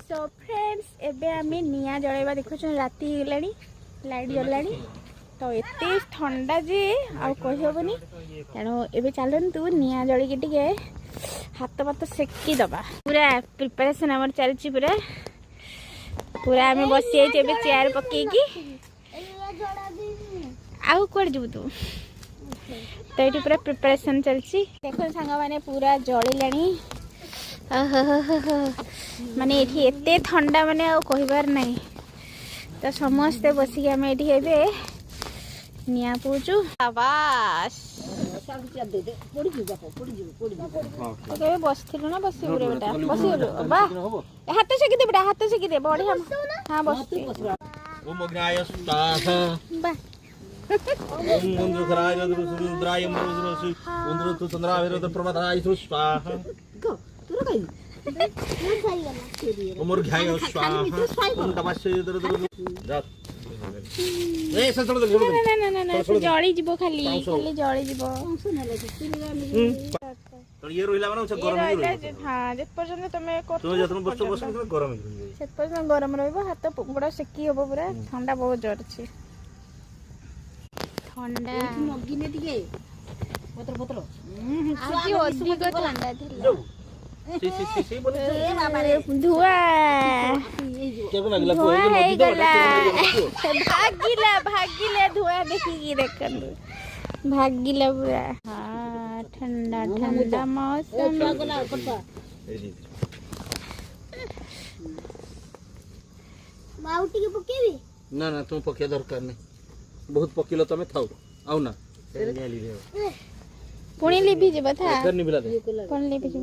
so friends एबे आमे निया जळेबा देखुछन राती गलानी लाइट जलानी तो एते ठंडा जे आ कहि होबनी तेणु एबे चलंतु निया जळी के टिके हाथ पात सेकी दबा पूरा प्रिपरेशन हमर चलची पूरा पूरा आमे बसी आइछे एबे चेयर पक्के की आउ कोड जबु तू तो ये पूरा प्रिपरेशन चलची देखो सांग माने पूरा जळिलानी माने एठी एते ठंडा माने आ कहिबार नहीं तो समस्ते बसिक आम ये निया पूछू आवास बसलु ना बस बेटा बस हाथ सेकी दे बेटा हाथ सेकी दे बढ़िया हाँ बस जली जीव खाली खाली जली जीव ये रोइला माने गरम हां जे पर्यंत तमे तो जतन बस बस गरम से पर्यंत गरम रहबो हाथ गोड़ा सेकी होबो पूरा ठंडा बहुत जोर छी ठंडा मगिने दिगे पत्र पत्र आज अधिक ठंडा थिला सी सी सी सी बोले ए बाबा रे धुआ केबो लागला भागिला धुआ देखी की देखन भागिला पूरा हां ठंडा ठंडा मौसम माउटी के पकेबी ना ना तुम पके दरकार नहीं बहुत पकिलो तमे थाउ आउ ना पुणी लिबी जे बता करनी बिला दे पुणी लिबी जे